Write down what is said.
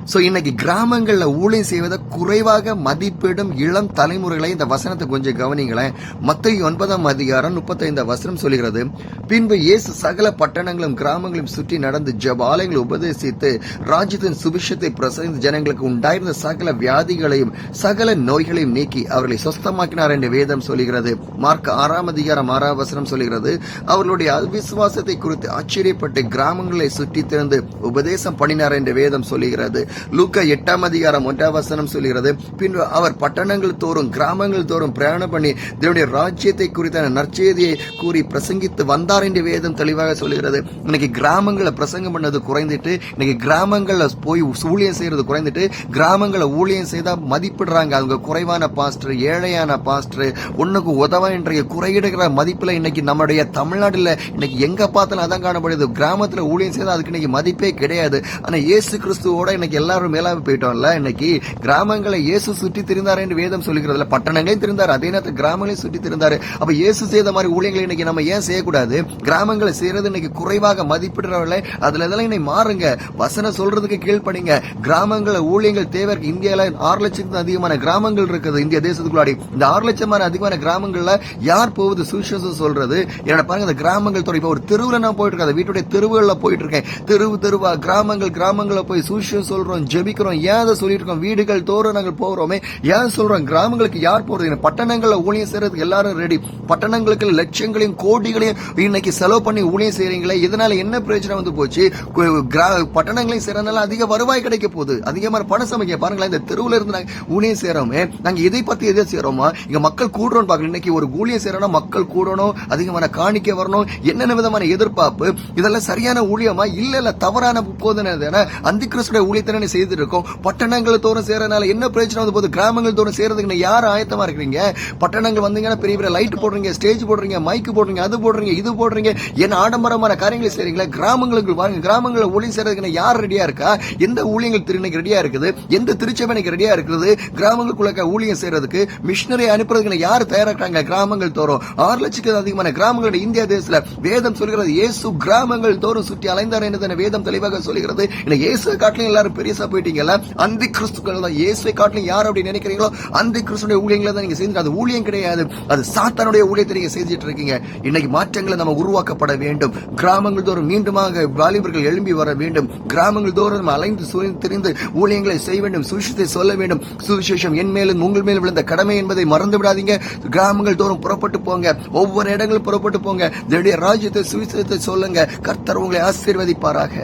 So இன்னைக்கு கிராமங்கள்ல ஊழியம் செய்வதை குறைவாக மதிப்பிடும் இளம் தலைமுறைகளை இந்த வசனத்தை கொஞ்சம் கவனிங்களேன். மத்தேயு 9:35 சொல்கிறது, பின்பு இயேசு சகல பட்டணங்களும் கிராமங்களையும் சுற்றி நடந்து ஜெப ஆலயங்களை உபதேசித்து ராஜ்யத்தின் சுபிஷத்தை பிரசங்கித்து ஜனங்களுக்கு உண்டாயிருந்த சகல வியாதிகளையும் சகல நோய்களையும் நீக்கி அவர்களை சொஸ்தமாக்கினார் என்று வேதம் சொல்கிறது. மார்க் 6:6 சொல்கிறது, அவர்களுடைய அவிசுவாசத்தை குறித்து ஆச்சரியப்பட்டு கிராமங்களை சுற்றி திறந்து உபதேசம் பண்ணினார் என்று வேதம் சொல்கிறது. லூக்கா 8:1 சொல்கிறது, பின்பு அவர் பட்டணங்கள் தோறும் கிராமங்கள் தோறும் பிரயாணம் பண்ணி தேவனுடைய ராஜ்யத்தை குறித்தான நற்செய்தியை கூறி பிரசங்கித்து வந்தார் என்று வேதம் தெளிவாக சொல்கிறது. இன்னைக்கு கிராமங்களை பிரசங்கம் பண்ணது குறைந்துட்டு, இன்னைக்கு கிராமங்கள்ல போய் ஊழியம் செய்யறது குறைந்துட்டு, கிராமங்களை ஊழியம் செய்தா மதிப்பிடுறாங்க. அவங்க குறைவான பாஸ்டர், ஏழையான பாஸ்டர், ஒண்ணுக்கு உதவ என்ற குறையிடுகிற மதிப்புல இன்னைக்கு நம்முடைய தமிழ்நாடுல இன்னைக்கு எங்க பார்த்தாலும் அதான் காணப்படுது. கிராமத்துல ஊழியம் செய்தா அதுக்கு இன்னைக்கு மதிப்பே கிடையாது. ஆனா இயேசு கிறிஸ்துவோட இன்னைக்கு எல்லாரும் மேலாக போயிட்டோம்ல. இன்னைக்கு கிராமங்களை இயேசு சுற்றி திரிந்தார் என்று வேதம் சொல்லுகிறதுல, பட்டணங்களையும் திரிந்தார், அதே நேரத்தில் கிராமங்களையும் சுற்றி திரிந்தாரு. அப்ப இயேசு செய்த மாதிரி ஊழியங்களை இன்னைக்கு நம்ம ஏன் செய்யக்கூடாது? கிராமங்களை செய்யறது இன்னைக்கு குறைவாக மதிப்பிடுறவர்களே, அதுல இதெல்லாம் இன்னைக்கு மாறுங்க. வசனம் சொல்றதுக்கு கீழ்ப்படிங்க. கிராமங்கள ஊழியங்கள் தேவை. இந்தியால 6 லட்சத்துக்கு அதிகமான கிராமங்கள் இருக்குது இந்திய தேசத்துக்குள்ளாடி. இந்த 6 லட்சமான அதிகமான கிராமங்கள்ல யார் போகுது சுவிசேஷம் சொல்றது? என்னோட பாருங்க, இந்த கிராமங்கள் துறை இப்ப ஒரு தெருவுல நான் போயிட்டு இருக்கேன், வீட்டுடைய தெருவுகள்ல போயிட்டு இருக்கேன். தெருவா கிராமங்களை போய் சுவிசேஷம் சொல்றோம், ஜெபிக்கிறோம். ஏன் சொல்லிட்டு இருக்கோம்? வீடுகள் தோறும் நாங்கள் போறோமே, ஏன் சொல்றோம்? கிராமங்களுக்கு யார் போறது? பட்டணங்கள்ல ஊழியம் செய்யறதுக்கு எல்லாரும் ரெடி. பட்டணங்களுக்கு லட்சங்களையும் கோடிகளையும் இன்னைக்கு செலவு பண்ணி ஊழியம் செய்யறீங்களே, இதனால என்ன பிரச்சனை வந்து போச்சு? பட்டணங்களையும் செய்யறதுனால அதிக வருவாய் கிடைக்க போகுது, அதிகமான பணம் சமைக்க. பாருங்களேன், இந்த தெருவுல இருந்து நாங்க ஊழியம் செய்யறோமே, நாங்க இதை பத்தி எதை செய்யறோமா? இங்க மக்கள் கூடுறோம் பாக்கணும். இன்னைக்கு ஒரு ஊழியம் செய்யறோம்னா மக்கள் கூடணும், அதிகமான காணிக்க வரணும், என்னென்ன விதமான எதிர்பார்ப்பு. இதெல்லாம் சரியான ஊழியமா? இல்ல தவறான போதனை தானே. அந்த கிறிஸ்துடைய ஊழியத்தை செய்து இருக்கோம். பட்டணங்கள் தோறும் சேரனால என்ன பிரச்சனை வந்து போது? கிராமங்கள் தோறும் சேரதுக்கு யார் ஆயத்தமா இருக்கிறீங்க? பட்டணங்கள் வந்தீங்கன்னா பெரிய பெரிய லைட் போடுறீங்க, ஸ்டேஜ் போடுறீங்க, மைக்கு போடுறீங்க, அது போடுறீங்க, இது போடுறீங்க, என்ன ஆடம்பரமான காரியங்களை செய்றீங்களா? கிராமங்களுக்கு வாங்க. கிராமங்களை ஊழியம் செய்யறதுக்கு யார் ரெடியா இருக்கா? எந்த ஊழியங்கள் திருநெல்வேலி ரெடியா இருக்குது? எந்த திருச்சபை ரெடியா இருக்குது? கிராமங்களுக்குள்ள ஊழியம் செய்யறதுக்கு மிஷினரி அனுப்புறதுக்கு யார் தயாரா இருக்காங்க? கிராமங்கள் தோறும் 6 லட்சத்துக்கு அதிகமான கிராமங்களுடைய இந்தியா தேசத்துல வேதம் சொல்கிறது, இயேசு கிராமங்கள் தோறும் சுற்றி அலைந்தார் என்று வேதம் தெளிவாக சொல்கிறது. இயேசு காட்டிலும் எல்லாரும் பெரியசா போயிட்டீங்கல்ல. அந்த கிறிஸ்துக்கள் தான். இயேசுவை காட்டிலும் யார் அப்படி நினைக்கிறீங்களோ அந்த கிறிஸ்துடைய ஊழியங்களை தான் நீங்க செய்து. அது ஊழியம் கிடையாது, அது சாத்தானுடைய ஊழியத்தை நீங்க செஞ்சுட்டு இருக்கீங்க. இன்னைக்கு மாற்றங்களை நம்ம உருவாக்கப்பட வேண்டும். கிராமங்கள் தோறும் மீண்டுமாக வாலிபர்கள் எழும்பி வர வேண்டும். கிராமங்கள் தோறும் நம்ம அலைந்து திரிந்து ஊழியங்களை செய்ய வேண்டும், சுவிசேஷத்தை சொல்ல வேண்டும். சுவிசேஷம் என் மேலும் உங்கள் மேலும் விழுந்த கடமை என்பதை மறந்து விடாதீங்க. கிராமங்கள் தோறும் புறப்பட்டு போங்க, ஒவ்வொரு இடங்களும் புறப்பட்டு போங்க. தேவனுடைய ராஜ்யத்தை சுவிசேஷத்தை சொல்லுங்க. கர்த்தர் உங்களை ஆசீர்வதிப்பாராக.